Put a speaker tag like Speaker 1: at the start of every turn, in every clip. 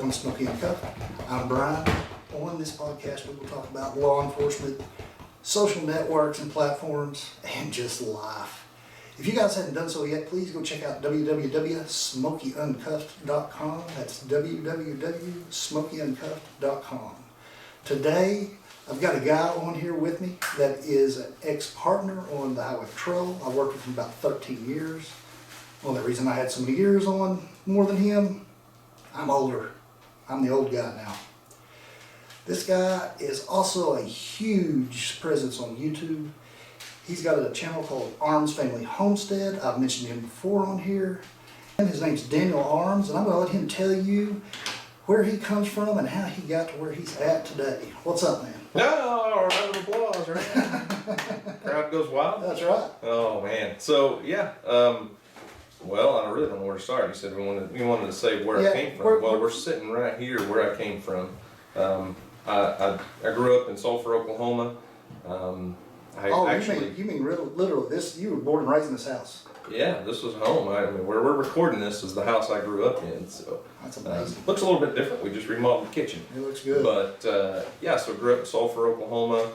Speaker 1: Welcome to Smokey Uncuffed. I'm Brian. On this podcast, we will talk about law enforcement, social networks and platforms, and just life. If you guys haven't done so yet, please go check out www.smokeyuncuffed.com. That's www.smokeyuncuffed.com. Today, I've got a guy on here with me that is an ex-partner on the Highway Patrol. I worked with him about 13 years. Well, the reason I had so many years on more than him, I'm older. I'm the old guy now. This guy is also a huge presence on YouTube. He's got a channel called Arms Family Homestead. I've mentioned him before on here. And his name's Daniel Arms, and I'm going to let him tell you where he comes from and how he got to where he's at today. What's up, man?
Speaker 2: No, round of applause, right? Crowd goes wild.
Speaker 1: That's right.
Speaker 2: Oh man. So yeah, well, I really don't know where to start. You said we wanted to say where I came from. We're sitting right here where I came from. I grew up in Sulphur, Oklahoma. You mean literally this? You were born and raised in this house? Yeah, this was home. I mean, where we're recording this is the house I grew up in. So
Speaker 1: that's amazing.
Speaker 2: Looks a little bit different. We just remodeled the kitchen.
Speaker 1: It looks good.
Speaker 2: But yeah, so grew up in Sulphur, Oklahoma.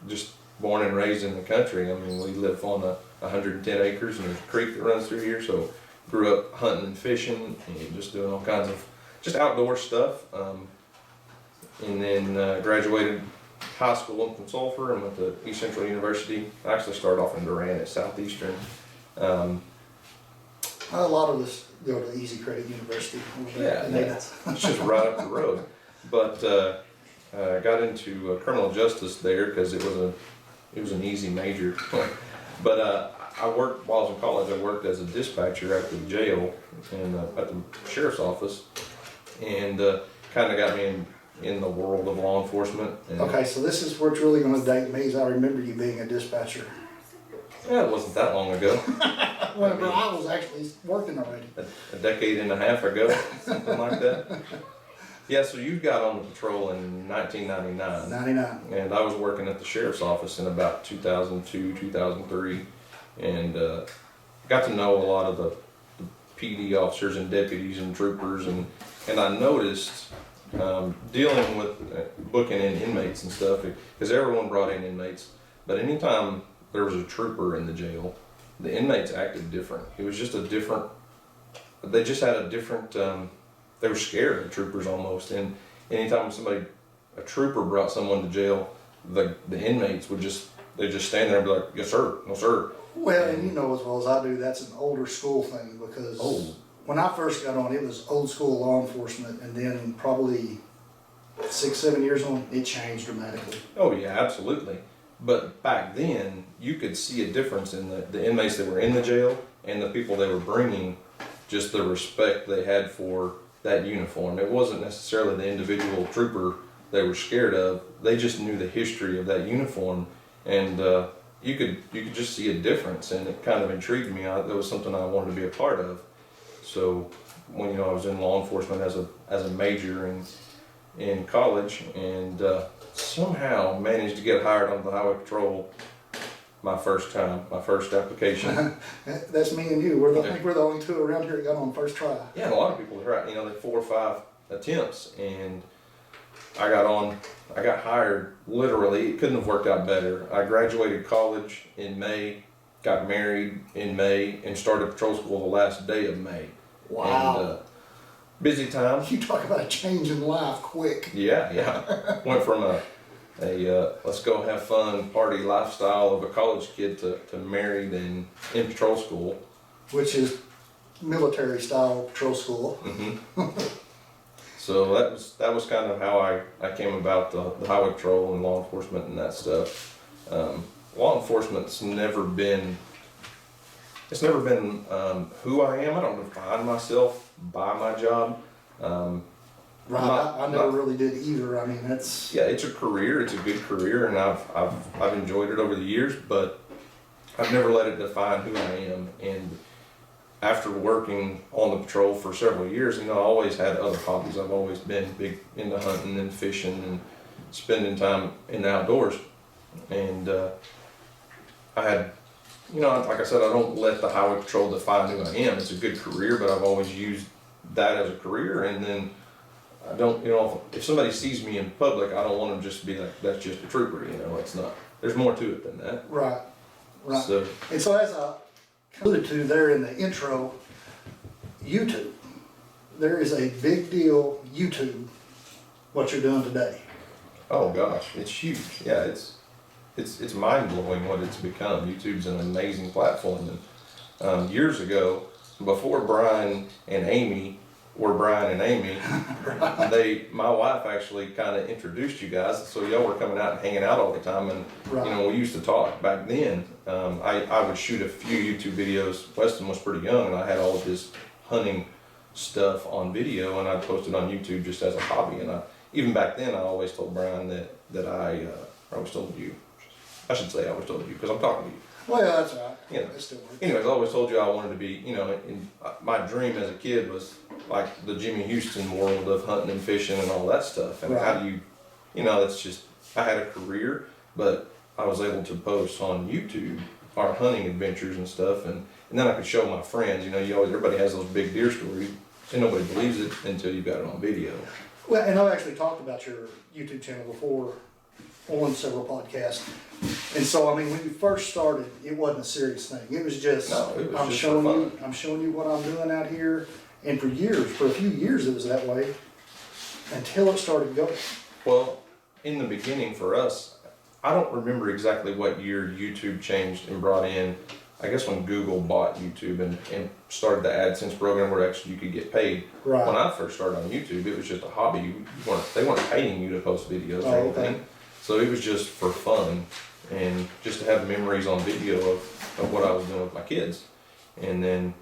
Speaker 2: Just born and raised in the country. I mean, we live on 110 acres and there's a creek that runs through here. So grew up hunting and fishing and just doing all kinds of just outdoor stuff. And then graduated high school from Sulphur and went to East Central University. I actually started off in Durant at Southeastern.
Speaker 1: A lot of us go to Easy Credit University.
Speaker 2: Yeah, it's just right up the road. But I got into criminal justice there because it was an easy major. But I worked while I was in college. I worked as a dispatcher at the jail and at the sheriff's office, and kind of got me in the world of law enforcement.
Speaker 1: Okay, so this is what's really going to date me, is I remember you being a dispatcher.
Speaker 2: Yeah, it wasn't that long ago.
Speaker 1: Whenever I was actually working already.
Speaker 2: A decade and a half ago, something like that. Yeah, so you got on the patrol in 1999.
Speaker 1: 99.
Speaker 2: And I was working at the sheriff's office in about 2002, 2003, and got to know a lot of the PD officers and deputies and troopers, and I noticed dealing with booking in inmates and stuff, because everyone brought in inmates, but anytime there was a trooper in the jail, the inmates acted different. It was just they just had a different, they were scared of the troopers almost, and anytime a trooper brought someone to jail, the inmates would just stand there and be like, yes sir, no sir.
Speaker 1: Well, and you know as well as I do, that's an older school thing, because when I first got on, it was old school law enforcement, and then probably 6-7 years on, it changed dramatically.
Speaker 2: Oh yeah, absolutely. But back then, you could see a difference in the inmates that were in the jail and the people they were bringing, just the respect they had for that uniform. It wasn't necessarily the individual trooper they were scared of. They just knew the history of that uniform, and you could just see a difference, and it kind of intrigued me. That was something I wanted to be a part of. So when I was in law enforcement as a major in college, and somehow managed to get hired on the Highway Patrol my first application.
Speaker 1: That's me and you. I think we're the only two around here that got on first try.
Speaker 2: Yeah, and a lot of people tried. They 4 or 5 attempts, and I got hired literally. It couldn't have worked out better. I graduated college in May, got married in May, and started patrol school the last day of May.
Speaker 1: Wow.
Speaker 2: And, busy time.
Speaker 1: You talk about a change in life quick.
Speaker 2: Yeah. Went from a let's go have fun party lifestyle of a college kid to married and in patrol school.
Speaker 1: Which is military style patrol school.
Speaker 2: Mm-hmm. So that was kind of how I came about the Highway Patrol and law enforcement and that stuff. Law enforcement's never been who I am. I don't define myself by my job.
Speaker 1: Right, I never really did either. I mean, it's
Speaker 2: a career. It's a good career, and I've enjoyed it over the years. But I've never let it define who I am. And after working on the patrol for several years, I always had other hobbies. I've always been big into hunting and fishing and spending time in the outdoors. And I had, like I said, I don't let the Highway Patrol define who I am. It's a good career, but I've always used that as a career, and then I don't, you know, if somebody sees me in public, I don't want them just to be like, that's just a trooper, you know, it's not, there's more to it than that.
Speaker 1: Right, right.
Speaker 2: So,
Speaker 1: And so as I alluded to there in the intro, YouTube, there is a big deal, YouTube, what you're doing today.
Speaker 2: oh gosh, it's huge. Yeah, it's mind blowing what it's become. YouTube's an amazing platform. And years ago, before Brian and Amy were Brian and Amy, my wife actually kind of introduced you guys. So y'all were coming out and hanging out all the time, and
Speaker 1: Right.
Speaker 2: you know, we used to talk back then. I would shoot a few YouTube videos. Weston was pretty young, and I had all of his hunting stuff on video, and I posted on YouTube just as a hobby. And even back then, I always told Brian that I always told you. I should say I always told you because I'm talking to you.
Speaker 1: Well, yeah, that's right.
Speaker 2: You know,
Speaker 1: It still works.
Speaker 2: anyways, I always told you I wanted to be, you know, my dream as a kid was like the Jimmy Houston world of hunting and fishing and all that stuff. And how
Speaker 1: Right.
Speaker 2: do you know, that's just, I had a career, but I was able to post on YouTube our hunting adventures and stuff. And then I could show my friends, you know, everybody has those big deer stories and nobody believes it until you got it on video.
Speaker 1: Well, and I've actually talked about your YouTube channel before on several podcasts. And so, I mean, when you first started, it wasn't a serious thing. It was just,
Speaker 2: No, it was
Speaker 1: I'm
Speaker 2: just
Speaker 1: showing
Speaker 2: for
Speaker 1: you,
Speaker 2: fun.
Speaker 1: I'm showing you what I'm doing out here. And for a few years it was that way until it started going.
Speaker 2: Well, in the beginning for us, I don't remember exactly what year YouTube changed and brought in, I guess when Google bought YouTube and started the AdSense program where actually you could get paid.
Speaker 1: Right.
Speaker 2: When I first started on YouTube, it was just a hobby. They weren't paying you to post videos or
Speaker 1: Oh,
Speaker 2: anything.
Speaker 1: okay.
Speaker 2: So it was just for fun and just to have memories on video of what I was doing with my kids. And then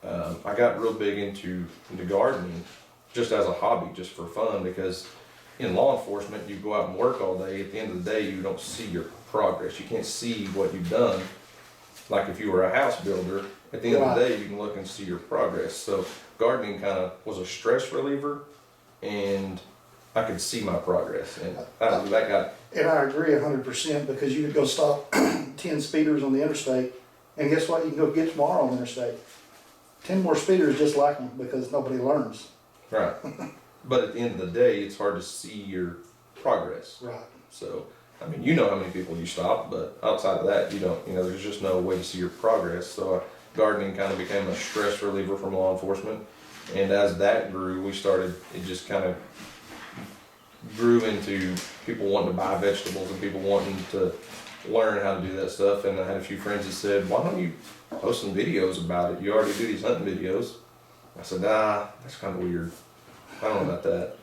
Speaker 2: I got real big into gardening just as a hobby, just for fun, because in law enforcement, you go out and work all day. At the end of the day, you don't see your progress. You can't see what you've done. Like if you were a house builder, at the end of the day, you can look and see your progress. So gardening kind of was a stress reliever, and I could see my progress. And that got...
Speaker 1: And I agree 100% because you could go stop 10 speeders on the interstate, and guess what? You can go get tomorrow on the interstate. 10 more speeders just like them because nobody learns.
Speaker 2: Right. But at the end of the day, it's hard to see your progress.
Speaker 1: Right.
Speaker 2: So, I mean, you know how many people you stop, but outside of that, you don't, you know, there's just no way to see your progress. So gardening kind of became a stress reliever from law enforcement. And as that grew, it just kind of grew into people wanting to buy vegetables and people wanting to learn how to do that stuff. And I had a few friends that said, why don't you post some videos about it? You already do these hunting videos. I said, that's kind of weird. I don't know about that.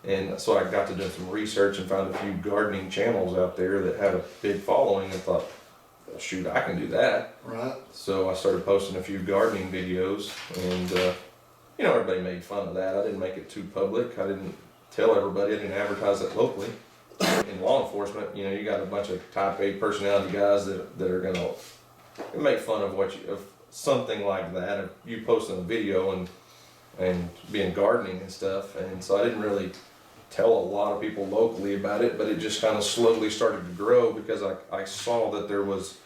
Speaker 2: And so I got to do some research and found a few gardening channels out there that had a big following and thought, well, shoot, I can do that.
Speaker 1: Right.
Speaker 2: So I started posting a few gardening videos, and you know, everybody made fun of that. I didn't make it too public. I didn't tell everybody. I didn't advertise it locally. In law enforcement, you know, you got a bunch of type A personality guys that are gonna make fun of something like that, of you posting a video and being gardening and stuff. And so I didn't really tell a lot of people locally about it, but it just kind of slowly started to grow because I saw that there was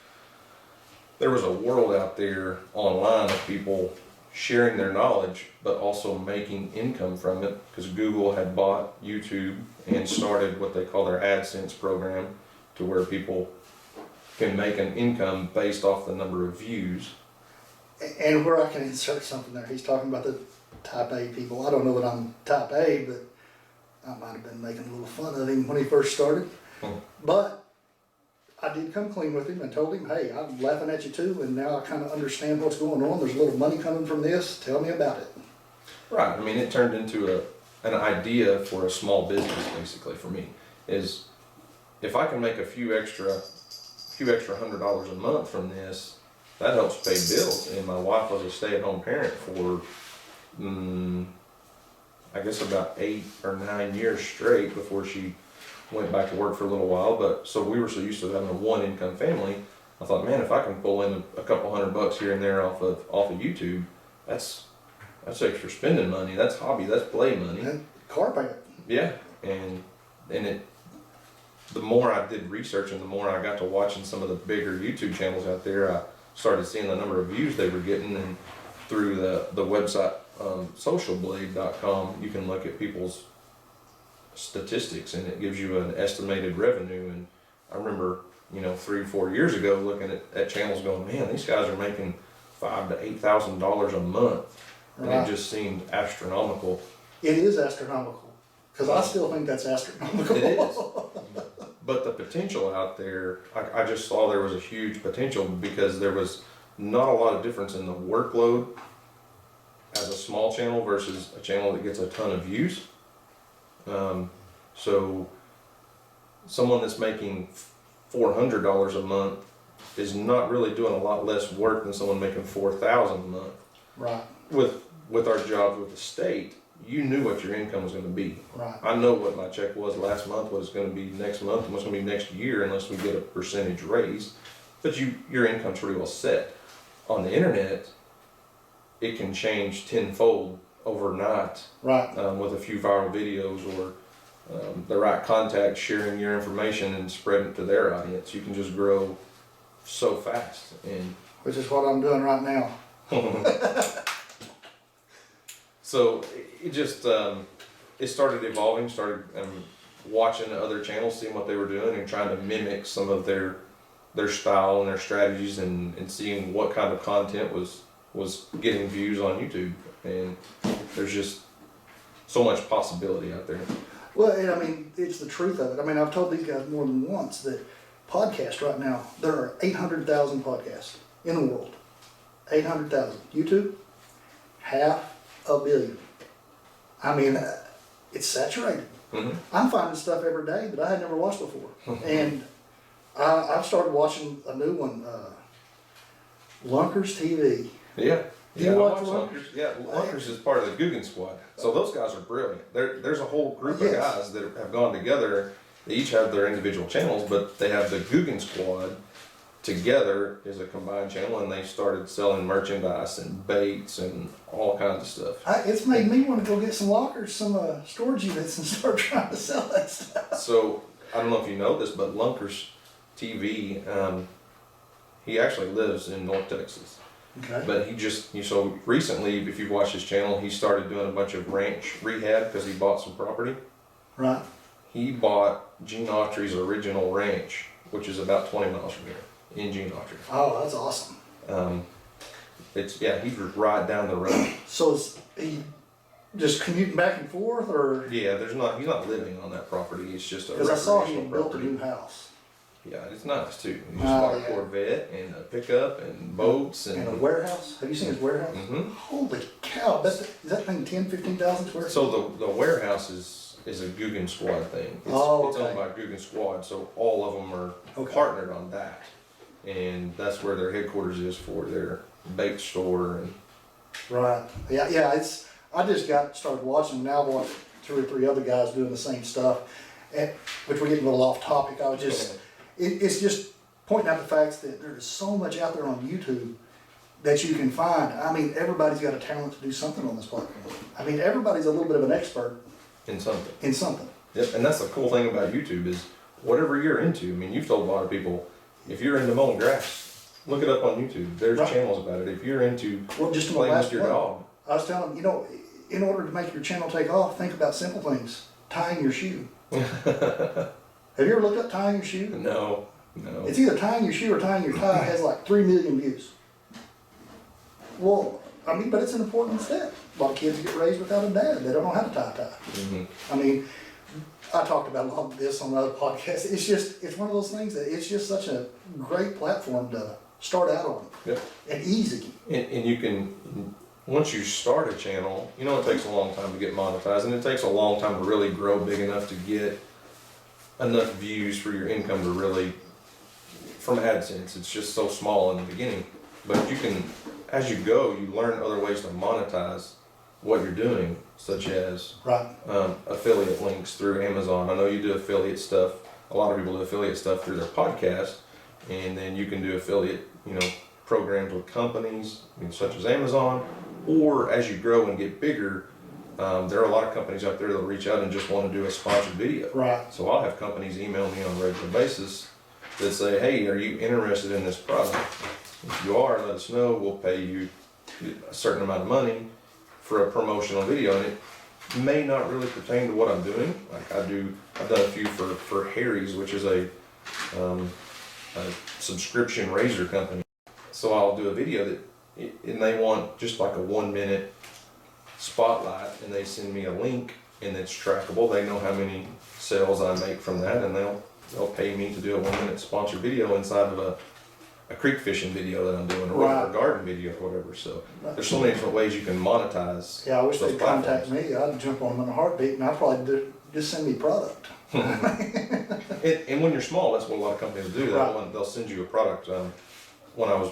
Speaker 2: a world out there online of people sharing their knowledge, but also making income from it, because Google had bought YouTube and started what they call their AdSense program, to where people can make an income based off the number of views.
Speaker 1: And where I can insert something there, he's talking about the type A people. I don't know that I'm type A, but I might have been making a little fun of him when he first started. But I did come clean with him and told him, hey, I'm laughing at you too, and now I kind of understand what's going on. There's a little money coming from this. Tell me about it.
Speaker 2: Right. I mean, it turned into an idea for a small business, basically, for me. Is if I can make a few extra $100 a month from this, that helps pay bills. And my wife was a stay-at-home parent for, I guess about 8 or 9 years straight before she went back to work for a little while. But so we were so used to having a one-income family. I thought, man, if I can pull in a couple $100 here and there off of YouTube, that's extra spending money. That's hobby. That's play money.
Speaker 1: And car payment.
Speaker 2: Yeah, and the more I did research and the more I got to watching some of the bigger YouTube channels out there, I started seeing the number of views they were getting, and through the website socialblade.com, you can look at people's statistics and it gives you an estimated revenue. And I remember, 3 or 4 years ago looking at channels going, man, these guys are making $5,000 to $8,000 a month. And
Speaker 1: Right.
Speaker 2: it just seemed astronomical.
Speaker 1: It is astronomical, because I still think that's astronomical.
Speaker 2: It is. But the potential out there, I just saw there was a huge potential because there was not a lot of difference in the workload as a small channel versus a channel that gets a ton of views. So someone that's making $400 a month is not really doing a lot less work than someone making $4,000 a month.
Speaker 1: Right,
Speaker 2: With our jobs with the state, you knew what your income was going to be.
Speaker 1: right.
Speaker 2: I know what my check was last month, what it's going to be next month, and what's going to be next year, unless we get a percentage raise. But your income's pretty well set. On the internet, it can change tenfold overnight
Speaker 1: Right.
Speaker 2: with a few viral videos or the right contacts sharing your information and spreading it to their audience. You can just grow so fast. And
Speaker 1: Which is what I'm doing right now.
Speaker 2: so it just it started evolving. Started watching other channels, seeing what they were doing, and trying to mimic some of their style and their strategies, and seeing what kind of content was getting views on YouTube. And there's just so much possibility out there.
Speaker 1: Well, and I mean, it's the truth of it. I mean, I've told these guys more than once that podcasts right now, there are 800,000 podcasts in the world. 800,000. YouTube, 500 million. I mean, it's saturated.
Speaker 2: Mm-hmm.
Speaker 1: I'm finding stuff every day that I had never watched before. And I've started watching a new one, Lunkers TV.
Speaker 2: Yeah.
Speaker 1: Do you
Speaker 2: I
Speaker 1: watch
Speaker 2: watch Lunkers? Yeah, Lunkers is part of the Guggen Squad. So those guys are brilliant. There's a whole group of
Speaker 1: Yes.
Speaker 2: guys that have gone together. They each have their individual channels, but they have the Guggen Squad together as a combined channel, and they started selling merchandise and baits and all kinds of stuff.
Speaker 1: It's made me want to go get some lockers, some storage units, and start trying to sell that stuff.
Speaker 2: So I don't know if you know this, but Lunkers TV, he actually lives in North Texas.
Speaker 1: Okay.
Speaker 2: But so recently, if you've watched his channel, he started doing a bunch of ranch rehab because he bought some property.
Speaker 1: Right.
Speaker 2: He bought Gene Autry's original ranch, which is about 20 miles from here, in Gene Autry.
Speaker 1: Oh, that's awesome.
Speaker 2: He's right down the road.
Speaker 1: So is he just commuting back and forth, or?
Speaker 2: Yeah, he's not living on that property. It's just a
Speaker 1: Because I saw he
Speaker 2: recreational
Speaker 1: built a
Speaker 2: property.
Speaker 1: new house.
Speaker 2: Yeah, it's nice too. He just
Speaker 1: Oh,
Speaker 2: bought a
Speaker 1: yeah.
Speaker 2: Corvette and a pickup and boats
Speaker 1: And a
Speaker 2: and.
Speaker 1: warehouse. Have you seen his warehouse?
Speaker 2: Mhm.
Speaker 1: Holy cow! Is that thing 10, 15,000 square feet?
Speaker 2: So the warehouse is a Guggen Squad thing. It's
Speaker 1: Oh,
Speaker 2: owned
Speaker 1: okay.
Speaker 2: by Guggen Squad, so all of them are
Speaker 1: Okay.
Speaker 2: partnered on that. And that's where their headquarters is for their bait store. And
Speaker 1: Right. Yeah. I just started watching. Now I watch 2 or 3 other guys doing the same stuff, which we're getting a little off topic. I was just. It's just pointing out the facts that there's so much out there on YouTube that you can find. I mean, everybody's got a talent to do something on this platform. I mean, everybody's a little bit of an expert
Speaker 2: in something.
Speaker 1: in something.
Speaker 2: Yep, and that's the cool thing about YouTube is whatever you're into. I mean, you've told a lot of people, if you're into mowing grass, look it up on YouTube. There's
Speaker 1: Right.
Speaker 2: channels about it. If you're into
Speaker 1: Well, just in the
Speaker 2: playing
Speaker 1: last
Speaker 2: with your
Speaker 1: one,
Speaker 2: dog,
Speaker 1: I was telling them, in order to make your channel take off, think about simple things. Tying your shoe. Have you ever looked up tying your shoe?
Speaker 2: no.
Speaker 1: It's either tying your shoe or tying your tie. Has like 3 million views. Well, I mean, but it's an important step. A lot of kids get raised without a dad. They don't know how to tie a tie.
Speaker 2: Mhm.
Speaker 1: I mean, I talked about a lot of this on other podcasts. It's one of those things that it's just such a great platform to start out on.
Speaker 2: Yep.
Speaker 1: And easy.
Speaker 2: And you can, once you start a channel, it takes a long time to get monetized, and it takes a long time to really grow big enough to get enough views for your income to really, from AdSense, it's just so small in the beginning. But you can, as you go, you learn other ways to monetize what you're doing, such as
Speaker 1: Right.
Speaker 2: affiliate links through Amazon. I know you do affiliate stuff. A lot of people do affiliate stuff through their podcast, and then you can do affiliate, programs with companies, such as Amazon. Or as you grow and get bigger, there are a lot of companies out there that'll reach out and just want to do a sponsored video.
Speaker 1: Right.
Speaker 2: So I'll have companies email me on a regular basis that say, hey, are you interested in this product? If you are, let us know. We'll pay you a certain amount of money for a promotional video, and it may not really pertain to what I'm doing. Like I've done a few for Harry's, which is a subscription razor company. So I'll do a video and they want just like a 1 minute spotlight, and they send me a link, and it's trackable. They know how many sales I make from that, and they'll pay me to do a 1 minute sponsored video inside of a creek fishing video that I'm doing, or a garden video or whatever. So there's so many different ways you can monetize.
Speaker 1: Yeah, I wish
Speaker 2: those
Speaker 1: they'd contact me. I'd jump on them in a heartbeat, and I'd probably just send me product.
Speaker 2: And when you're small, that's what a lot of companies do. They'll send you a product. When I was,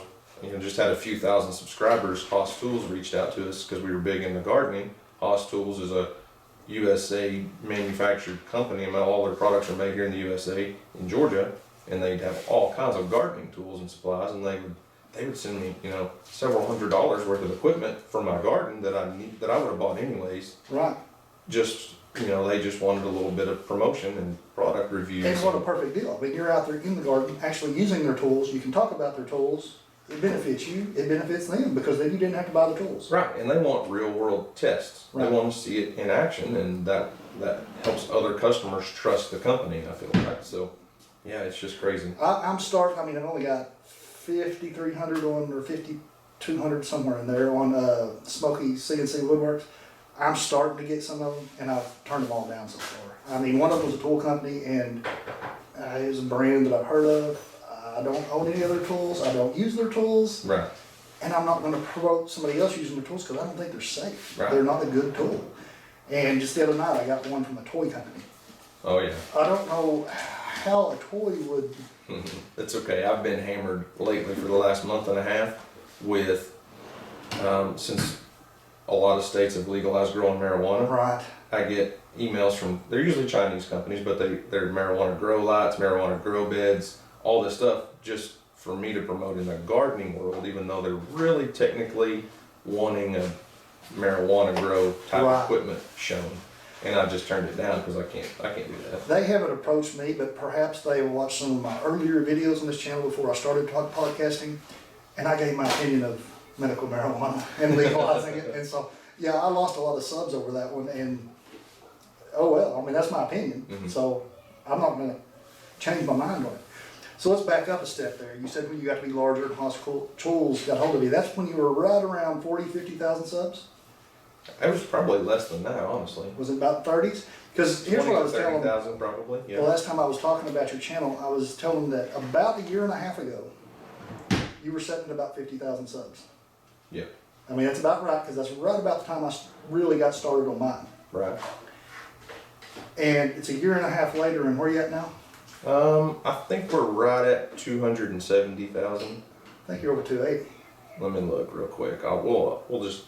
Speaker 2: just had a few thousand subscribers, Haas Tools reached out to us because we were big into gardening. Haas Tools is a USA manufactured company, and all their products are made here in the USA, in Georgia, and they'd have all kinds of gardening tools and supplies, and they would send me, several $100s worth of equipment for my garden that I would have bought anyways.
Speaker 1: Right.
Speaker 2: Just, they just wanted a little bit of promotion and product reviews.
Speaker 1: And what a perfect deal. I mean, you're out there in the garden actually using their tools. You can talk about their tools. It benefits you. It benefits them because then you didn't have to buy the tools.
Speaker 2: Right, and they want real world tests. Right. They want to see it in action, and that helps other customers trust the company, I feel like. So, yeah, it's just crazy.
Speaker 1: I'm starting, I've only got 5,300 on, or 5,200 somewhere in there on Smokey CNC Woodworks. I'm starting to get some of them, and I've turned them all down so far. One of them was a tool company, and it was a brand that I've heard of. I don't own any other tools. I don't use their tools.
Speaker 2: Right.
Speaker 1: And I'm not going to promote somebody else using their tools because I don't think they're safe.
Speaker 2: Right.
Speaker 1: They're not a good tool. And just the other night, I got one from a toy company.
Speaker 2: Oh, yeah.
Speaker 1: I don't know how a toy would...
Speaker 2: It's okay. I've been hammered lately for the last month and a half with, since a lot of states have legalized growing marijuana.
Speaker 1: Right.
Speaker 2: I get emails from, they're usually Chinese companies, but they're marijuana grow lights, marijuana grow beds, all this stuff just for me to promote in the gardening world, even though they're really technically wanting a marijuana grow type equipment shown. And I just turned it down because I can't do that.
Speaker 1: They haven't approached me, but perhaps they watched some of my earlier videos on this channel before I started podcasting, and I gave my opinion of medical marijuana and legalizing it. And so, yeah, I lost a lot of subs over that one, and oh well, that's my opinion. Mm-hmm. So I'm not going to change my mind on it. So let's back up a step there. You said when you got to be larger and Haas Tools got hold of you, that's when you were right around 40, 50,000 subs?
Speaker 2: It was probably less than that, honestly.
Speaker 1: Was it about 30s? Because here's what I was telling them.
Speaker 2: 30,000 probably, yeah.
Speaker 1: The last time I was talking about your channel, I was telling them that about a year and a half ago, you were setting about 50,000 subs.
Speaker 2: Yeah.
Speaker 1: That's about right, because that's right about the time I really got started on mine.
Speaker 2: Right.
Speaker 1: And it's a year and a half later, and where are you at now?
Speaker 2: I think we're right at 270,000.
Speaker 1: I think you're over 280.
Speaker 2: Let me look real quick. We'll just.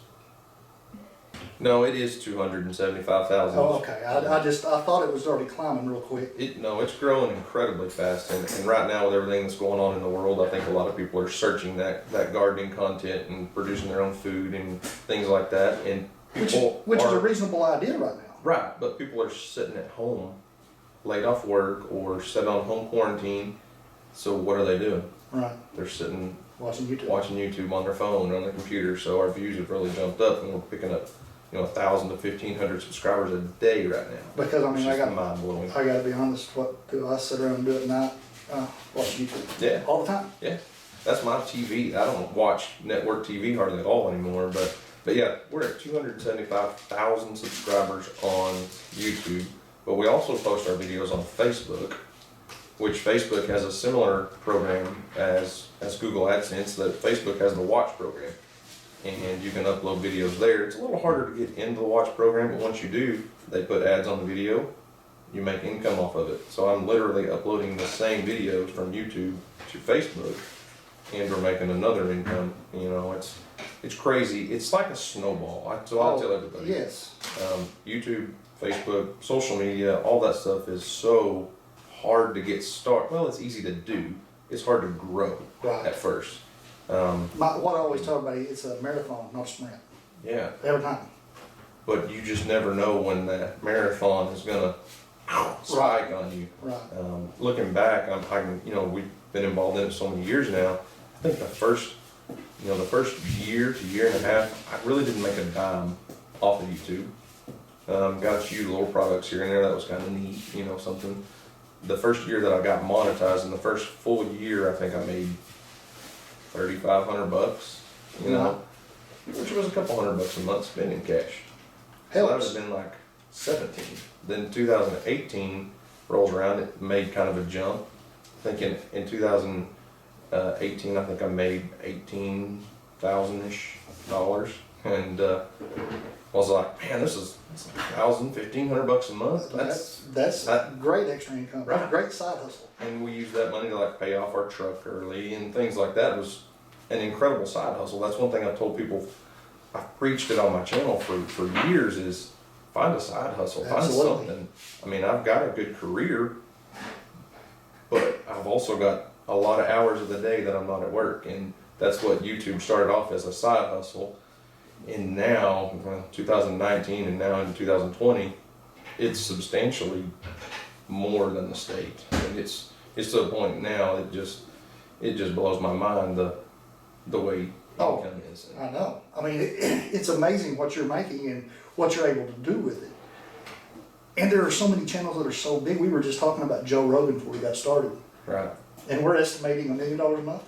Speaker 2: No, it is 275,000.
Speaker 1: Oh, okay. I thought it was already climbing real quick.
Speaker 2: It's growing incredibly fast, and right now with everything that's going on in the world, I think a lot of people are searching that gardening content and producing their own food and things like that. And people
Speaker 1: which is a reasonable idea right now.
Speaker 2: Right, but people are sitting at home, laid off work, or set on home quarantine. So what are they doing?
Speaker 1: Right.
Speaker 2: They're sitting
Speaker 1: watching
Speaker 2: YouTube on their phone or on their computer. So our views have really jumped up, and we're picking up 1,000 to 1,500 subscribers a day right now.
Speaker 1: Because
Speaker 2: I got mind blowing.
Speaker 1: I got to be honest. What do I sit around and do at night? Watch YouTube.
Speaker 2: Yeah.
Speaker 1: All the time.
Speaker 2: Yeah. That's my TV. I don't watch network TV hardly at all anymore. But yeah, we're at 275,000 subscribers on YouTube. But we also post our videos on Facebook, which Facebook has a similar program as Google AdSense. That Facebook has the Watch program, and you can upload videos there. It's a little harder to get into the Watch program, but once you do, they put ads on the video. You make income off of it. So I'm literally uploading the same videos from YouTube to Facebook, and we're making another income. It's crazy. It's like a snowball. So I tell everybody.
Speaker 1: Yes.
Speaker 2: YouTube, Facebook, social media, all that stuff is so hard to get started. Well, it's easy to do. It's hard to grow at first.
Speaker 1: What I always tell everybody, it's a marathon, not a sprint.
Speaker 2: Yeah.
Speaker 1: Every time.
Speaker 2: But you just never know when that marathon is gonna spike on you.
Speaker 1: Right.
Speaker 2: Looking back, we've been involved in it so many years now. I think the first year to year and a half, I really didn't make a dime off of YouTube. Got a few little products here and there. That was kind of neat, you know, something. The first year that I got monetized, in the first full year, I think I made $3,500, you know, which was a couple $100 a month spent in cash. So that would have been like 17. Then 2018 rolls around, it made kind of a jump. I think in 2018, I think I made $18,000-ish, and I was like, man, this is $1,000, $1,500 a month.
Speaker 1: That's great extra income.
Speaker 2: Right.
Speaker 1: Great side hustle.
Speaker 2: And we used that money to like pay off our truck early and things like that. It was an incredible side hustle. That's one thing I've told people. I've preached it on my channel for years is find a side hustle,
Speaker 1: Absolutely.
Speaker 2: find something. I mean, I've got a good career, but I've also got a lot of hours of the day that I'm not at work. And that's what YouTube started off as, a side hustle. And now, 2019 and now in 2020, it's substantially more than the state. And it's to the point now it just blows my mind the way income is.
Speaker 1: I know. I mean, it's amazing what you're making and what you're able to do with it. And there are so many channels that are so big. We were just talking about Joe Rogan before we got started.
Speaker 2: Right.
Speaker 1: And we're estimating $1 million a month.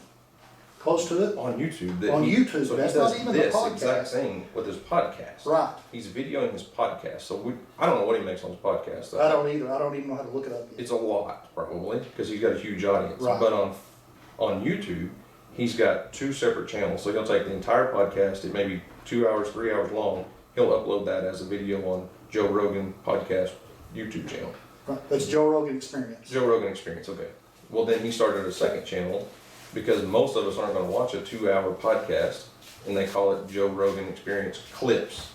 Speaker 1: Close to it.
Speaker 2: On YouTube.
Speaker 1: YouTube.
Speaker 2: So
Speaker 1: That's
Speaker 2: he does
Speaker 1: not even
Speaker 2: this
Speaker 1: the podcast.
Speaker 2: exact thing with his podcast.
Speaker 1: Right.
Speaker 2: He's videoing his podcast. So I don't know what he makes on his podcast. Though.
Speaker 1: I don't either. I don't even know how to look it up yet.
Speaker 2: It's a lot, probably, because he's got a huge audience.
Speaker 1: Right.
Speaker 2: But on YouTube, he's got 2 separate channels. So he'll take the entire podcast, it may be 2 hours, 3 hours long. He'll upload that as a video on Joe Rogan podcast YouTube channel.
Speaker 1: Right. That's Joe Rogan Experience.
Speaker 2: Joe Rogan Experience, okay. Well, then he started a second channel because most of us aren't going to watch a 2-hour podcast, and they call it Joe Rogan Experience Clips.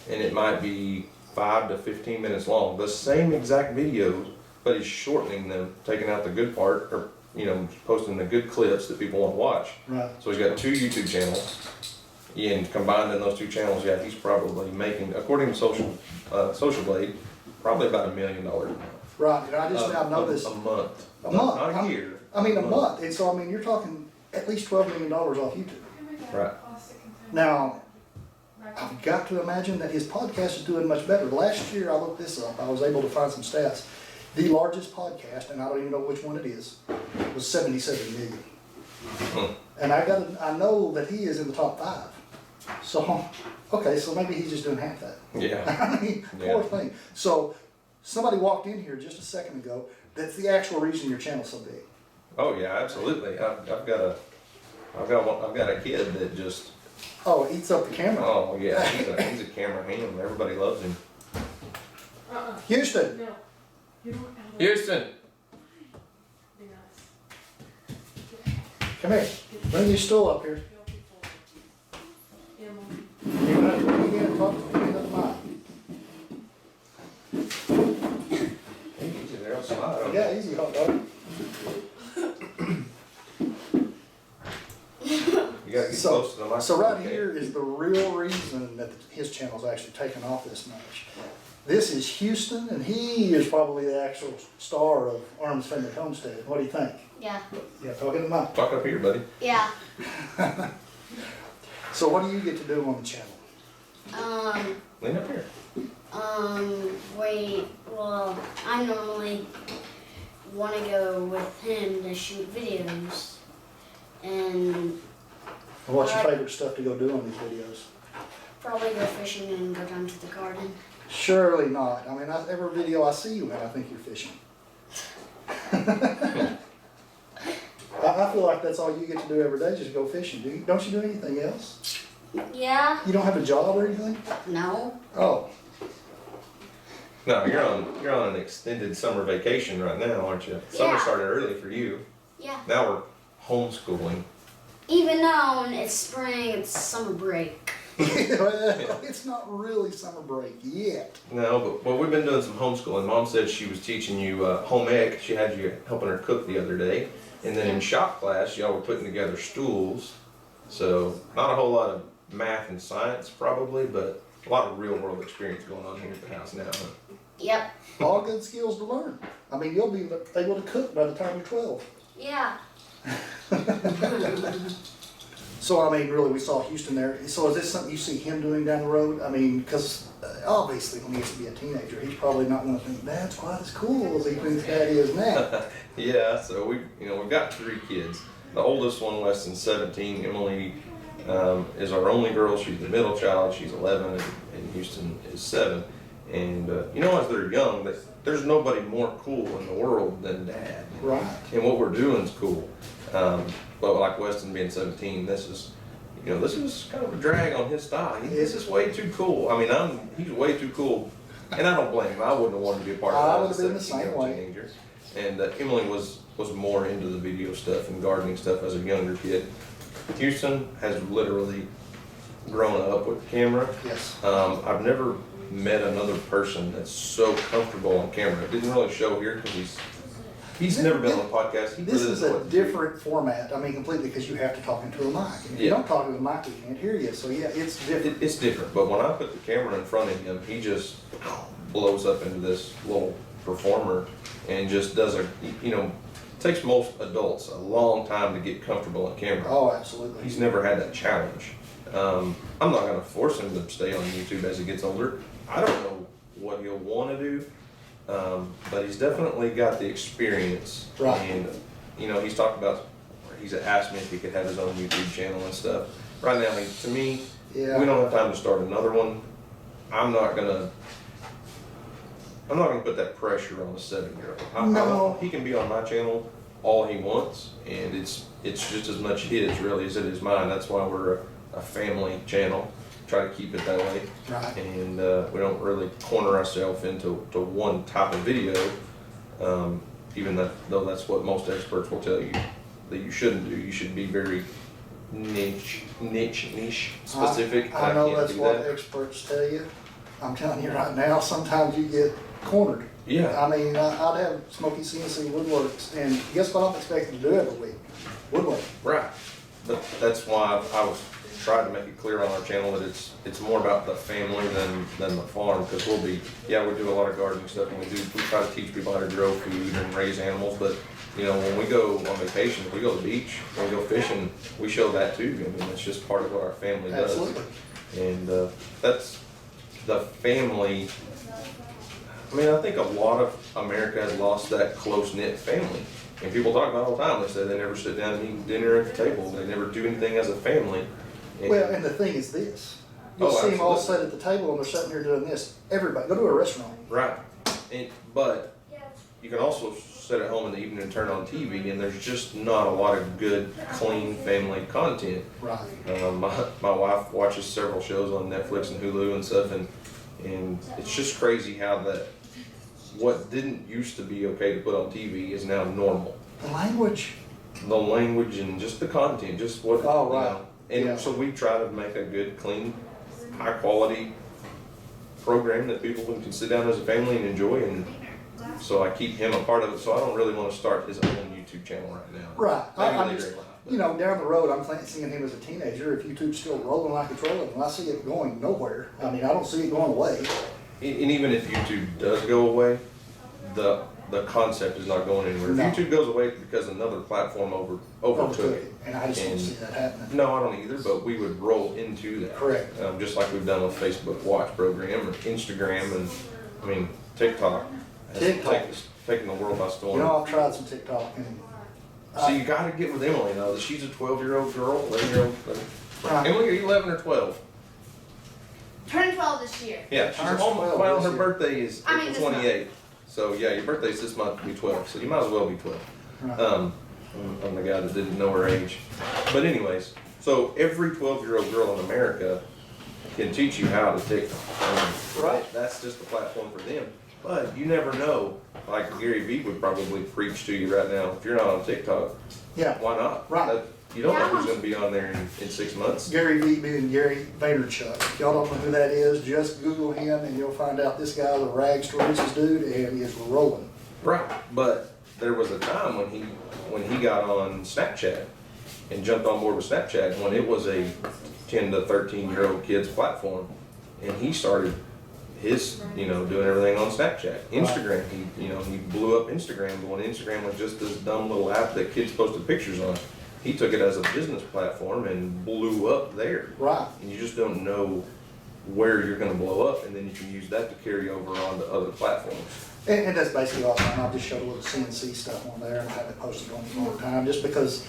Speaker 2: And it might be 5 to 15 minutes long. The same exact videos, but he's shortening them, taking out the good part, or posting the good clips that people want to watch.
Speaker 1: Right.
Speaker 2: So he's got 2 YouTube channels, and combined in those 2 channels, yeah, he's probably making, according to Social Blade, probably about $1 million a month.
Speaker 1: Right. And I've noticed
Speaker 2: a month.
Speaker 1: A month.
Speaker 2: Not a year.
Speaker 1: I mean, a month. And so, I mean, you're talking at least $12 million off YouTube.
Speaker 2: Right.
Speaker 1: Now, I've got to imagine that his podcast is doing much better. Last year, I looked this up. I was able to find some stats. The largest podcast, and I don't even know which one it is, was 77 million. And I know that he is in the top 5. So, okay, so maybe he's just doing half that.
Speaker 2: Yeah.
Speaker 1: I mean, poor thing. So, somebody walked in here just a second ago. That's the actual reason your channel's so big.
Speaker 2: Oh yeah, absolutely. I've got a kid that just.
Speaker 1: Oh, eats up the camera.
Speaker 2: Oh yeah, he's a camera ham. Everybody loves him.
Speaker 1: Houston.
Speaker 3: No. You don't have
Speaker 2: Houston.
Speaker 3: Be nice.
Speaker 1: Come here. Bring your stool up here.
Speaker 3: Emily.
Speaker 1: You're not going to get in and talk to me about
Speaker 2: Easy there, I'll slide on.
Speaker 1: Yeah, easy, hot dog.
Speaker 2: You gotta get close to the microphone.
Speaker 1: So right
Speaker 2: okay?
Speaker 1: here is the real reason that his channel's actually taken off this much. This is Houston, and he is probably the actual star of Arms Family Homestead. What do you think?
Speaker 4: Yeah.
Speaker 1: Yeah, talking to Mike.
Speaker 2: Talk up here, buddy.
Speaker 4: Yeah.
Speaker 1: So what do you get to do on the channel?
Speaker 2: Lean up here.
Speaker 4: Well, I normally want to go with him to shoot videos. And
Speaker 1: What's your favorite stuff to go do on these videos?
Speaker 4: probably go fishing and go down to the garden.
Speaker 1: Surely not. I mean, every video I see you in, I think you're fishing. I feel like that's all you get to do every day, just go fishing. Don't you do anything else?
Speaker 4: Yeah?
Speaker 1: You don't have a job or anything?
Speaker 4: No?
Speaker 1: Oh,
Speaker 2: No, you're on an extended summer vacation right now, aren't you? Summer
Speaker 4: Yeah.
Speaker 2: started early for you.
Speaker 4: Yeah.
Speaker 2: Now we're homeschooling.
Speaker 4: Even though it's spring, it's summer break.
Speaker 1: well, it's not really summer break yet.
Speaker 2: No, but we've been doing some homeschooling. Mom said she was teaching you home ec. She had you helping her cook the other day. And then in shop class, y'all were putting together stools. So not a whole lot of math and science probably, but a lot of real world experience going on here at the house now. Huh?
Speaker 4: Yep.
Speaker 1: All good skills to learn. I mean, you'll be able to cook by the time you're 12.
Speaker 4: Yeah.
Speaker 1: So, I mean, really, we saw Houston there. So is this something you see him doing down the road? I mean, because obviously when he gets to be a teenager, he's probably not going to think, Dad's quite as cool as he thinks Dad is now.
Speaker 2: Yeah, so we've got 3 kids. The oldest one, less than 17, Emily, is our only girl. She's the middle child. She's 11, and Houston is 7. And as they're young, there's nobody more cool in the world than Dad.
Speaker 1: Right.
Speaker 2: And what we're doing is cool. But like Weston being 17, this is kind of a drag on his style. This is way too cool. I mean, he's way too cool, and I don't blame him. I wouldn't have wanted to be a part of that.
Speaker 1: I would have been the same way.
Speaker 2: Teenager. And Emily was more into the video stuff and gardening stuff as a younger kid. Houston has literally grown up with the camera.
Speaker 1: Yes.
Speaker 2: I've never met another person that's so comfortable on camera. It didn't really show here because he's never been on a podcast.
Speaker 1: This is a different format. I mean, completely, because you have to talk into a mic. And if you don't talk into a mic, we can't hear you. So yeah, it's different.
Speaker 2: It's different. But when I put the camera in front of him, he just blows up into this little performer and just does takes most adults a long time to get comfortable on camera.
Speaker 1: Oh, absolutely.
Speaker 2: He's never had that challenge. I'm not going to force him to stay on YouTube as he gets older. I don't know what he'll want to do, but he's definitely got the experience.
Speaker 1: Right.
Speaker 2: And, he's talked about, he's asked me if he could have his own YouTube channel and stuff. Right now, to me,
Speaker 1: Yeah.
Speaker 2: we don't have time to start another one. I'm not gonna put that pressure on a 7-year-old.
Speaker 1: No.
Speaker 2: He can be on my channel all he wants, and it's just as much his really as it is mine. That's why we're a family channel. Try to keep it that way.
Speaker 1: Right.
Speaker 2: And we don't really corner ourselves into one type of video, even though that's what most experts will tell you that you shouldn't do. You should be very niche specific.
Speaker 1: I know
Speaker 2: can't
Speaker 1: that's
Speaker 2: do
Speaker 1: what
Speaker 2: that.
Speaker 1: experts tell you. I'm telling you right now, sometimes you get cornered.
Speaker 2: Yeah.
Speaker 1: I mean, I'd have Smokey CNC Woodworks, and guess what I'm expected to do every week? Woodwork.
Speaker 2: Right. But that's why I was trying to make it clear on our channel that it's more about the family than the farm, because we do a lot of gardening stuff, and we try to teach people how to grow food and raise animals, but when we go on vacation, if we go to the beach, when we go fishing, we show that too. I mean, it's just part of what our family does.
Speaker 1: Absolutely.
Speaker 2: And that's the family. I mean, I think a lot of America has lost that close-knit family. And people talk about it all the time. They say they never sit down and eat dinner at the table. They never do anything as a family.
Speaker 1: Well, and the thing is this. You'll see them all sit at the table and they're sitting here doing this. Everybody, go to a restaurant.
Speaker 2: Right. But you can also sit at home in the evening and turn on TV, and there's just not a lot of good, clean family content.
Speaker 1: Right.
Speaker 2: My wife watches several shows on Netflix and Hulu and stuff, and it's just crazy how what didn't used to be okay to put on TV is now normal.
Speaker 1: The language.
Speaker 2: The language and just the content, just what.
Speaker 1: Oh, right.
Speaker 2: And
Speaker 1: Yeah.
Speaker 2: so we try to make a good, clean, high quality program that people can sit down as a family and enjoy, and so I keep him a part of it. So I don't really want to start his own YouTube channel right now.
Speaker 1: Right.
Speaker 2: Maybe
Speaker 1: I'm
Speaker 2: later
Speaker 1: just,
Speaker 2: in life, but-
Speaker 1: down the road, I'm seeing him as a teenager. If YouTube's still rolling like it's rolling, and I see it going nowhere. I mean, I don't see it going away.
Speaker 2: And even if YouTube does go away, the concept is not going anywhere.
Speaker 1: No.
Speaker 2: If YouTube goes away, it's because another platform overtook it.
Speaker 1: And I just don't see that happening.
Speaker 2: No, I don't either, but we would roll into that.
Speaker 1: Correct.
Speaker 2: Just like we've done with Facebook Watch program or Instagram and, I mean, TikTok. has
Speaker 1: TikTok.
Speaker 2: taken the world by storm.
Speaker 1: I've tried some TikTok, and
Speaker 2: So you gotta get with Emily though. She's a 12-year-old girl, 11-year-old.
Speaker 1: Right.
Speaker 2: Emily, are you 11 or 12?
Speaker 3: Turning 12 this year.
Speaker 2: Yeah, she's
Speaker 1: Turns
Speaker 2: almost,
Speaker 1: 12
Speaker 2: well,
Speaker 1: this
Speaker 2: her
Speaker 1: year.
Speaker 2: birthday is
Speaker 3: I mean,
Speaker 2: April
Speaker 3: this
Speaker 2: 28th. So yeah, your birthday's this month to be 12. So you might as well be 12.
Speaker 1: Right.
Speaker 2: I'm the guy that didn't know her age. But anyways, so every 12-year-old girl in America can teach you how to TikTok.
Speaker 1: Right.
Speaker 2: That's just the platform for them. But you never know. Like Gary Vee would probably preach to you right now. If you're not on TikTok,
Speaker 1: Yeah.
Speaker 2: why not?
Speaker 1: Right.
Speaker 2: You don't know who's going to be on there in 6 months.
Speaker 1: Gary Vee being Gary Vaynerchuk. If y'all don't know who that is, just Google him and you'll find out this guy's a rags to riches dude and he is rolling.
Speaker 2: Right. But there was a time when he got on Snapchat and jumped on board with Snapchat when it was a 10 to 13-year-old kid's platform, and he started his, doing everything on Snapchat. Instagram, he blew up Instagram when Instagram was just this dumb little app that kids posted pictures on. he took it as a business platform and blew up there.
Speaker 1: Right.
Speaker 2: And you just don't know where you're going to blow up, and then you can use that to carry over onto other platforms.
Speaker 1: And that's basically all I'm, I just showed a little CNC stuff on there, and I haven't posted on it in a long time, just because,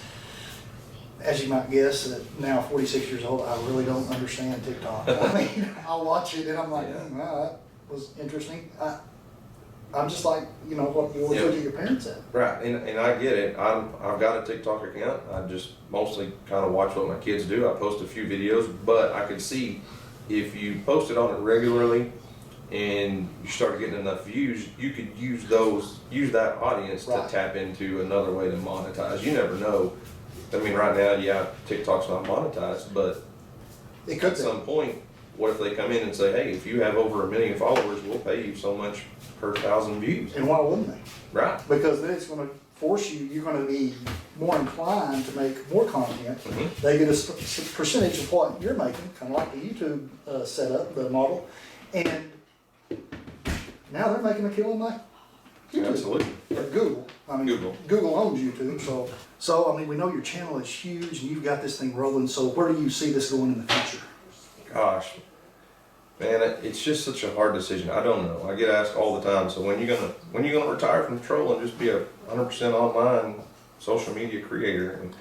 Speaker 1: as you might guess, that now 46 years old, I really don't understand TikTok. I mean, I'll watch it and I'm like,
Speaker 2: Yeah.
Speaker 1: wow, that was interesting. I'm just like, you know, what would
Speaker 2: Yeah.
Speaker 1: your parents at?
Speaker 2: Right, and I get it. I've got a TikTok account. I just mostly kind of watch what my kids do. I post a few videos, but I could see if you posted on it regularly and you started getting enough views, you could use that audience
Speaker 1: Right.
Speaker 2: to tap into another way to monetize. You never know. I mean, right now, yeah, TikTok's not monetized, but
Speaker 1: It could
Speaker 2: at
Speaker 1: be.
Speaker 2: some point, what if they come in and say, hey, if you have over 1 million followers, we'll pay you so much per 1,000 views.
Speaker 1: And why wouldn't they?
Speaker 2: Right.
Speaker 1: Because then it's gonna force you, you're gonna be more inclined to make more content.
Speaker 2: Mhm.
Speaker 1: They get a percentage of what you're making, kind of like the YouTube setup, the model. And now they're making a killing like YouTube.
Speaker 2: Absolutely.
Speaker 1: Or Google. I mean,
Speaker 2: Google.
Speaker 1: owns YouTube, so I mean, we know your channel is huge and you've got this thing rolling, so where do you see this going in the future?
Speaker 2: Gosh, man, it's just such a hard decision. I don't know. I get asked all the time. So when you gonna retire from trolling and just be a 100% online social media creator? And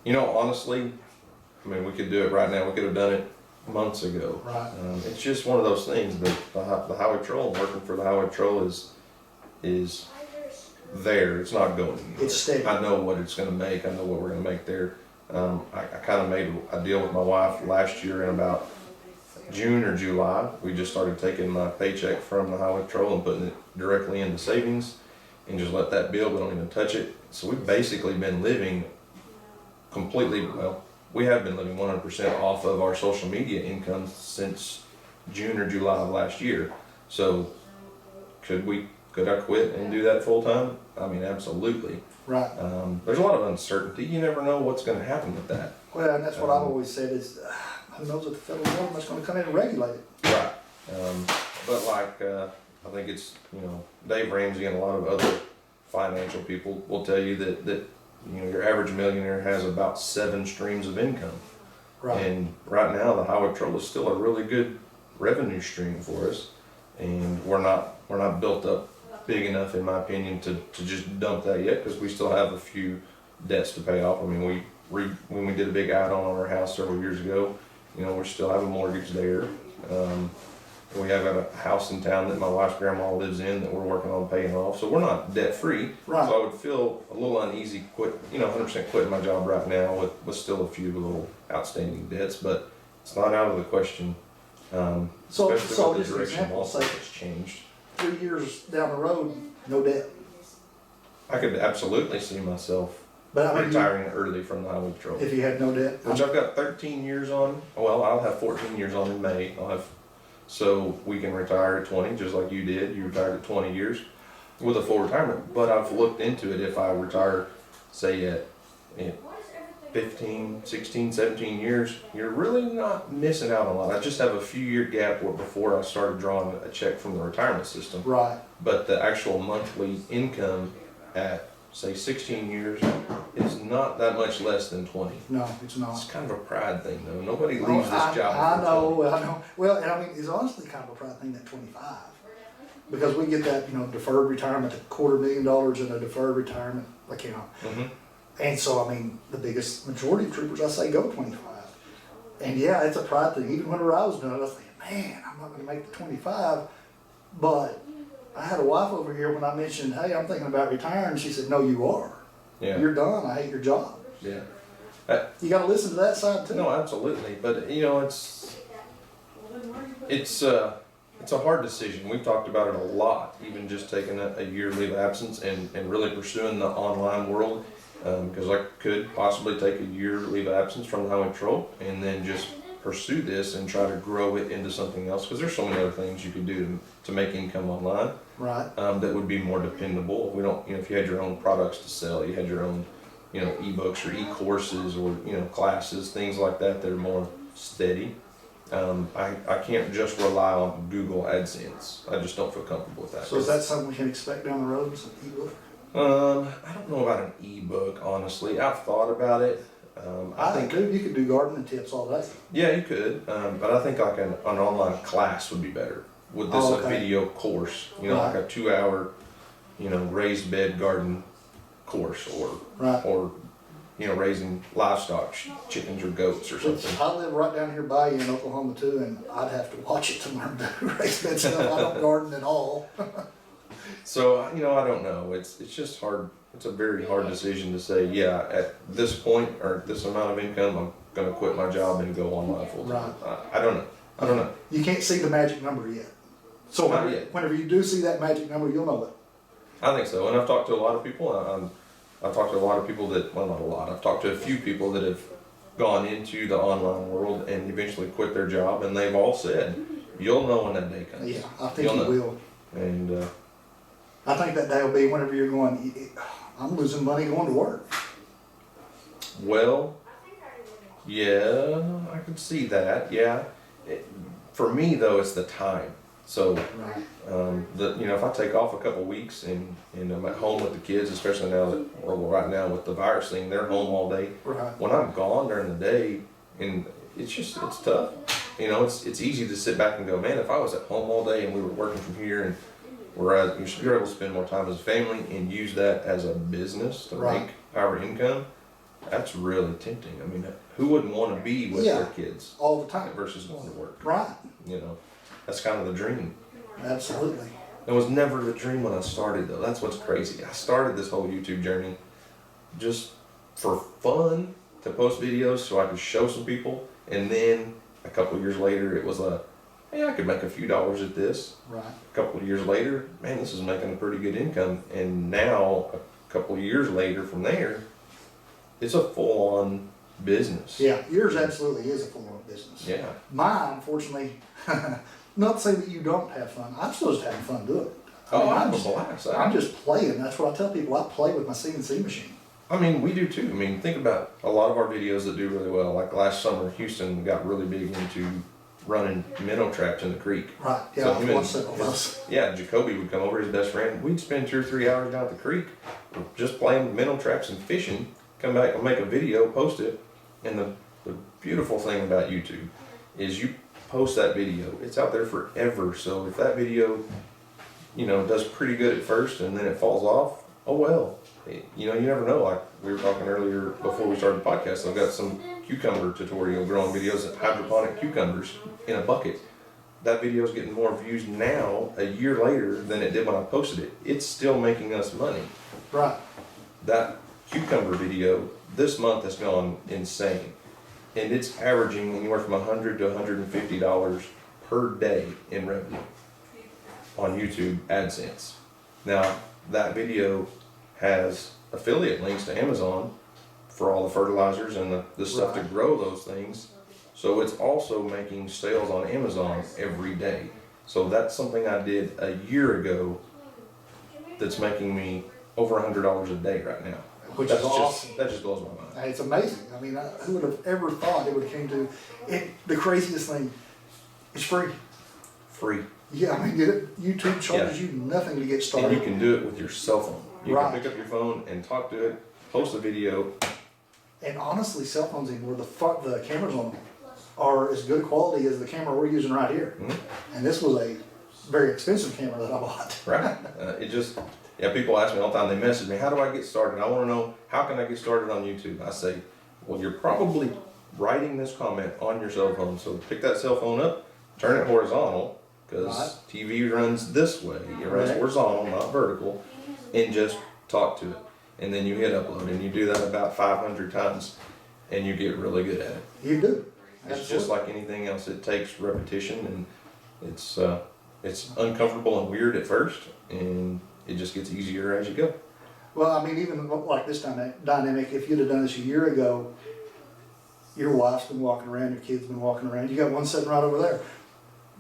Speaker 2: you know, honestly, I mean, we could do it right now. We could have done it months ago.
Speaker 1: Right.
Speaker 2: It's just one of those things that the highway troll, working for the highway troll is there. It's not going anywhere.
Speaker 1: It's steady.
Speaker 2: I know what it's going to make. I know what we're going to make there. I kind of made a deal with my wife last year in about June or July. We just started taking my paycheck from the highway patrol and putting it directly into savings and just let that build. We don't even touch it. So we've basically been living completely, well, we have been living 100% off of our social media income since June or July of last year. So could I quit and do that full time? I mean, absolutely.
Speaker 1: Right.
Speaker 2: There's a lot of uncertainty. You never know what's going to happen with that.
Speaker 1: Well, and that's what I've always said is, who knows if the federal government's gonna come in and regulate it.
Speaker 2: Right. But like, I think it's, you know, Dave Ramsey and a lot of other financial people will tell you that you know, your average millionaire has about 7 streams of income.
Speaker 1: Right.
Speaker 2: And right now, the highway patrol is still a really good revenue stream for us, and we're not built up big enough, in my opinion, to just dump that yet, because we still have a few debts to pay off. I mean, when we did a big add-on on our house several years ago, you know, we still have a mortgage there. We have a house in town that my wife's grandma lives in that we're working on paying off. So we're not debt-free.
Speaker 1: Right.
Speaker 2: So I would feel a little uneasy 100% quitting my job right now with still a few little outstanding debts, but it's not out of the question.
Speaker 1: So
Speaker 2: Especially with
Speaker 1: just
Speaker 2: the
Speaker 1: an
Speaker 2: direction
Speaker 1: example,
Speaker 2: also
Speaker 1: say
Speaker 2: has changed.
Speaker 1: 3 years down the road, no debt.
Speaker 2: I could absolutely see myself
Speaker 1: But I mean,
Speaker 2: retiring early from the highway patrol,
Speaker 1: if you had no debt,
Speaker 2: which I've got 13 years on. Well, I'll have 14 years on in May. So we can retire at 20, just like you did. You retired at 20 years with a full retirement. But I've looked into it. If I retire, say at 15, 16, 17 years, you're really not missing out on a lot. I just have a few year gap before I started drawing a check from the retirement system.
Speaker 1: right.
Speaker 2: But the actual monthly income at, say, 16 years is not that much less than 20.
Speaker 1: No, it's not.
Speaker 2: It's kind of a pride thing, though. Nobody
Speaker 1: Oh,
Speaker 2: leaves this job.
Speaker 1: I
Speaker 2: before 20.
Speaker 1: know. Well, and I mean, it's honestly kind of a pride thing at 25. Because we get that, you know, deferred retirement, $250,000 in a deferred retirement account.
Speaker 2: Mhm.
Speaker 1: And so, I mean, the biggest majority of troopers, I say, go 25. And yeah, it's a pride thing. Even whenever I was doing it, I was thinking, man, I'm not going to make the 25. But I had a wife over here when I mentioned, hey, I'm thinking about retiring. She said, no, you are.
Speaker 2: Yeah.
Speaker 1: You're done. I hate your job.
Speaker 2: Yeah.
Speaker 1: You got to listen to that side too.
Speaker 2: No, absolutely. But you know, it's a hard decision. We've talked about it a lot. Even just taking a year leave of absence and really pursuing the online world, because I could possibly take a year leave of absence from the highway patrol and then just pursue this and try to grow it into something else. Because there's so many other things you could do to make income online.
Speaker 1: Right.
Speaker 2: That would be more dependable. We don't, you know, if you had your own products to sell, you had your own, you know, e-books or e-courses or, you know, classes, things like that are more steady. I can't just rely on Google AdSense. I just don't feel comfortable with that.
Speaker 1: So is that something we can expect down the road, some ebook?
Speaker 2: I don't know about an ebook, honestly. I've thought about it. I think,
Speaker 1: dude, you could do gardening tips all day.
Speaker 2: yeah, you could, but I think like an online class would be better. With this
Speaker 1: Oh,
Speaker 2: a
Speaker 1: okay.
Speaker 2: video course, you know, like a 2-hour, you know, raised bed garden course,
Speaker 1: Right.
Speaker 2: or you know, raising livestock, chickens or goats or something.
Speaker 1: I live right down here by you in Oklahoma too, and I'd have to watch it to learn to raise that stuff. I don't garden at all.
Speaker 2: So, you know, I don't know. It's just hard. It's a very hard decision to say, yeah, at this point or this amount of income, I'm going to quit my job and go online full time. I don't know. I don't know.
Speaker 1: You can't see the magic number yet. So
Speaker 2: Not yet.
Speaker 1: whenever you do see that magic number, you'll know it.
Speaker 2: I think so. And I've talked to a lot of people. I've talked to a lot of people that, well, not a lot. I've talked to a few people that have gone into the online world and eventually quit their job, and they've all said, you'll know when that day comes.
Speaker 1: Yeah, I think
Speaker 2: You'll
Speaker 1: you
Speaker 2: know.
Speaker 1: will.
Speaker 2: And
Speaker 1: I think that day will be whenever you're going, I'm losing money going to work.
Speaker 2: well, yeah, I can see that. Yeah. For me, though, it's the time. So,
Speaker 1: Right.
Speaker 2: you know, if I take off a couple weeks and I'm at home with the kids, especially now that, or right now with the virus thing, they're home all day.
Speaker 1: Right.
Speaker 2: When I'm gone during the day, and it's tough. You know, it's easy to sit back and go, man, if I was at home all day and we were working from here and you're able to spend more time as a family and use that as a business to
Speaker 1: Right.
Speaker 2: make our income, that's really tempting. I mean, who wouldn't want to be with
Speaker 1: Yeah.
Speaker 2: their kids
Speaker 1: All the time.
Speaker 2: versus going to work?
Speaker 1: Right.
Speaker 2: You know, that's kind of the dream.
Speaker 1: Absolutely.
Speaker 2: It was never the dream when I started, though. That's what's crazy. I started this whole YouTube journey just for fun, to post videos so I could show some people. And then a couple of years later, it was hey, I could make a few dollars at this.
Speaker 1: Right.
Speaker 2: A couple of years later, man, this is making a pretty good income. And now, a couple of years later from there, it's a full-on business.
Speaker 1: Yeah, yours absolutely is a full-on business.
Speaker 2: Yeah.
Speaker 1: Mine, unfortunately, not to say that you don't have fun. I'm still just having fun doing it.
Speaker 2: Oh,
Speaker 1: I'm
Speaker 2: I'm a
Speaker 1: just,
Speaker 2: blast.
Speaker 1: I'm just playing. That's what I tell people. I play with my CNC machine.
Speaker 2: I mean, we do too. I mean, think about a lot of our videos that do really well. Like last summer, Houston got really big into running minnow traps in the creek.
Speaker 1: Right. Yeah,
Speaker 2: So
Speaker 1: I've
Speaker 2: him and
Speaker 1: watched several of those.
Speaker 2: Yeah, Jacoby would come over, his best friend. We'd spend 2 or 3 hours down at the creek just playing with minnow traps and fishing. Come back and make a video, post it. And the beautiful thing about YouTube is you post that video, it's out there forever. So if that video, you know, does pretty good at first and then it falls off, oh well. You know, you never know. Like we were talking earlier before we started the podcast, I've got some cucumber tutorial growing videos of hydroponic cucumbers in a bucket. That video is getting more views now, a year later, than it did when I posted it. It's still making us money.
Speaker 1: Right.
Speaker 2: That cucumber video this month has gone insane. And it's averaging anywhere from $100 to $150 per day in revenue on YouTube AdSense. Now, that video has affiliate links to Amazon for all the fertilizers and the stuff to
Speaker 1: Right.
Speaker 2: grow those things. So it's also making sales on Amazon every day. So that's something I did a year ago that's making me over $100 a day right now.
Speaker 1: Which
Speaker 2: That's
Speaker 1: is awesome.
Speaker 2: That just blows my mind.
Speaker 1: It's amazing. I mean, who would have ever thought it would have came to it? The craziest thing, it's free.
Speaker 2: Free.
Speaker 1: Yeah, I mean, YouTube charges you nothing to get
Speaker 2: And
Speaker 1: started.
Speaker 2: you can do it with your cell phone. You
Speaker 1: Right.
Speaker 2: can pick up your phone and talk to it, post a video.
Speaker 1: And honestly, cell phones anymore, the cameras on them are as good quality as the camera we're using right here.
Speaker 2: Mhm.
Speaker 1: And this was a very expensive camera that I bought.
Speaker 2: Right. People ask me all the time, they message me, how do I get started? I want to know, how can I get started on YouTube? I say, well, you're probably writing this comment on your cell phone. So pick that cell phone up, turn it horizontal, because
Speaker 1: Right.
Speaker 2: TV runs this way. It runs
Speaker 1: Right.
Speaker 2: horizontal, not vertical, and just talk to it. And then you hit upload, and you do that about 500 times, and you get really good at it.
Speaker 1: You do.
Speaker 2: It's just like anything else. It takes repetition, and it's uncomfortable and weird at first, and it just gets easier as you go.
Speaker 1: Well, I mean, even like this dynamic, if you'd have done this a year ago, your wife's been walking around, your kid's been walking around, you got one sitting right over there.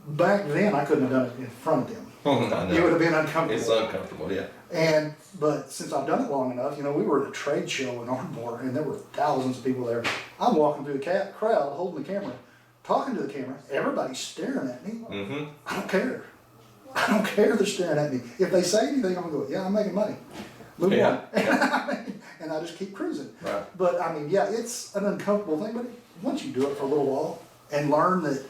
Speaker 1: Back then, I couldn't have done it in front of them.
Speaker 2: I
Speaker 1: It would
Speaker 2: know.
Speaker 1: have been uncomfortable.
Speaker 2: It's uncomfortable, yeah.
Speaker 1: But since I've done it long enough, we were at a trade show in Ardmore, and there were thousands of people there. I'm walking through the crowd, holding the camera, talking to the camera. Everybody's staring at me.
Speaker 2: Mm-hmm.
Speaker 1: I don't care. I don't care if they're staring at me. If they say anything, I'm going to go, yeah, I'm making money. move
Speaker 2: Yeah.
Speaker 1: on. And I just keep cruising.
Speaker 2: Right.
Speaker 1: But I mean, yeah, it's an uncomfortable thing, but once you do it for a little while and learn that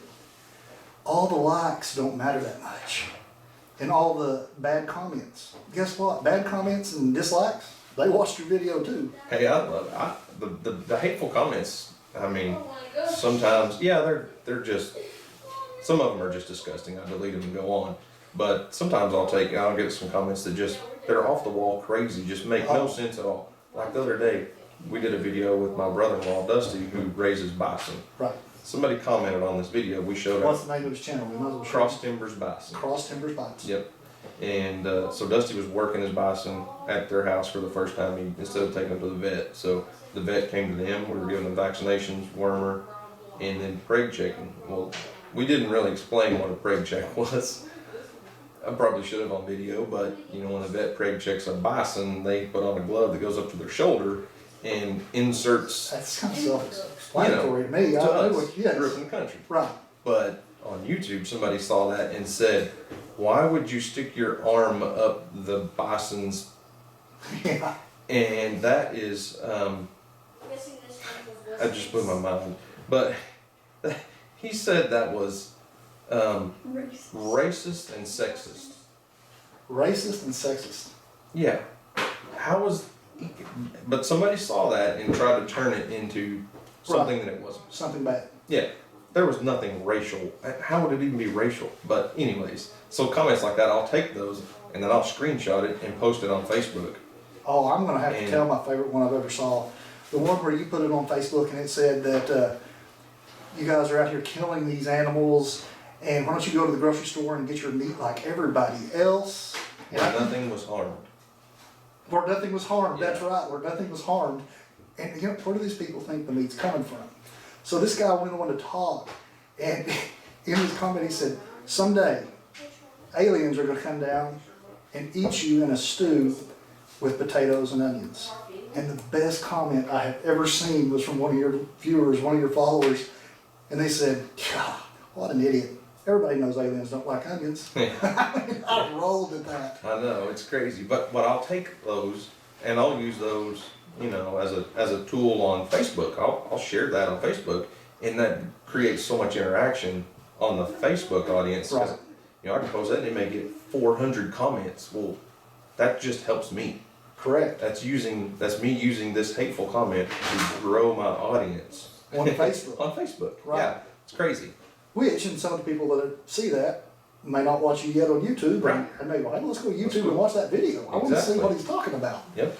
Speaker 1: all the likes don't matter that much and all the bad comments, guess what? Bad comments and dislikes, they watched your video too.
Speaker 2: Hey, I love the hateful comments. I mean, sometimes, yeah, they're just, some of them are just disgusting. I delete them and go on. But sometimes I'll get some comments that just, they're off the wall crazy, just make no sense at all. Like the other day, we did a video with my brother-in-law, Dusty, who raises bison.
Speaker 1: Right.
Speaker 2: Somebody commented on this video. We showed
Speaker 1: What's
Speaker 2: up
Speaker 1: the name of his channel? We might as well show
Speaker 2: Cross Timbers Bison.
Speaker 1: Cross Timbers Bites.
Speaker 2: Yep. And so Dusty was working his bison at their house for the first time, instead of taking them to the vet. So the vet came to them. We were giving them vaccinations, wormer, and then preg checking. Well, we didn't really explain what a preg check was. I probably should have on video, but you know, when the vet preg checks a bison, they put on a glove that goes up to their shoulder and inserts.
Speaker 1: That's kind of self-explanatory to me.
Speaker 2: To
Speaker 1: I know
Speaker 2: us,
Speaker 1: what, yes.
Speaker 2: grew up in the country.
Speaker 1: Right.
Speaker 2: But on YouTube, somebody saw that and said, "Why would you stick your arm up the bison's?"
Speaker 1: Yeah.
Speaker 2: And that is, that just blew my mind. But he said that was racist and sexist.
Speaker 1: Racist and sexist.
Speaker 2: Yeah. How was? But somebody saw that and tried to turn it into something that it wasn't.
Speaker 1: Something bad.
Speaker 2: Yeah. There was nothing racial. How would it even be racial? But anyways, so comments like that, I'll take those and then I'll screenshot it and post it on Facebook.
Speaker 1: Oh, I'm gonna have to
Speaker 2: And-
Speaker 1: tell my favorite one I've ever saw. The one where you put it on Facebook and it said that you guys are out here killing these animals, and why don't you go to the grocery store and get your meat like everybody else? And
Speaker 2: Where
Speaker 1: I-
Speaker 2: nothing was harmed.
Speaker 1: Where nothing was harmed,
Speaker 2: Yeah.
Speaker 1: that's right, where nothing was harmed. And you know, where do these people think the meat's coming from? So this guy went on to talk, and in his comment he said, someday aliens are gonna come down and eat you in a stew with potatoes and onions. And the best comment I have ever seen was from one of your viewers, one of your followers, and they said, God, what an idiot. Everybody knows aliens don't like onions. I rolled at that.
Speaker 2: I know, it's crazy, but I'll take those and I'll use those, you know, as a tool on Facebook. I'll share that on Facebook, and that creates so much interaction on the Facebook audience. 'Cause,
Speaker 1: Right.
Speaker 2: you know, I can post that and it may get 400 comments. Well, that just helps me.
Speaker 1: Correct.
Speaker 2: That's me using this hateful comment to grow my audience.
Speaker 1: On Facebook.
Speaker 2: On Facebook,
Speaker 1: Right.
Speaker 2: yeah, it's crazy.
Speaker 1: Which, and some of the people that see that may not watch you yet on YouTube,
Speaker 2: Right.
Speaker 1: and may go, hey, let's go to
Speaker 2: Let's
Speaker 1: YouTube
Speaker 2: go.
Speaker 1: and watch that video. I want to see
Speaker 2: Exactly.
Speaker 1: what he's talking about.
Speaker 2: Yep.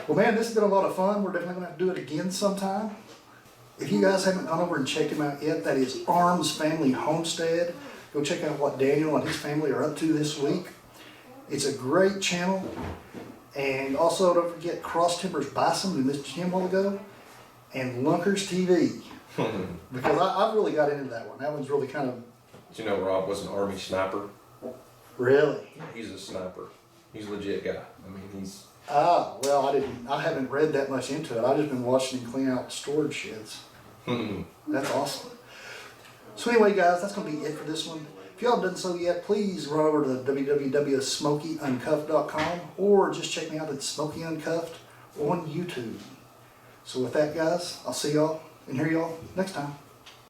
Speaker 1: Well, man, this has been a lot of fun. We're definitely going to have to do it again sometime. If you guys haven't gone over and checked him out yet, that is Arms Family Homestead. Go check out what Daniel and his family are up to this week. It's a great channel. And also, don't forget Cross Timbers Bison, we missed him a while ago, and Lunkers TV. Because I've really got into that one. That one's really kind of,
Speaker 2: Did you know Rob was an Army sniper?
Speaker 1: really.
Speaker 2: He's a sniper. He's a legit guy. I mean, he's.
Speaker 1: Ah, well, I haven't read that much into it. I've just been watching him clean out storage sheds. That's awesome. So anyway, guys, that's going to be it for this one. If y'all haven't done so yet, please run over to www.smokeyuncuffed.com or just check me out at Smokey Uncuffed on YouTube. So with that, guys, I'll see y'all and hear y'all next time.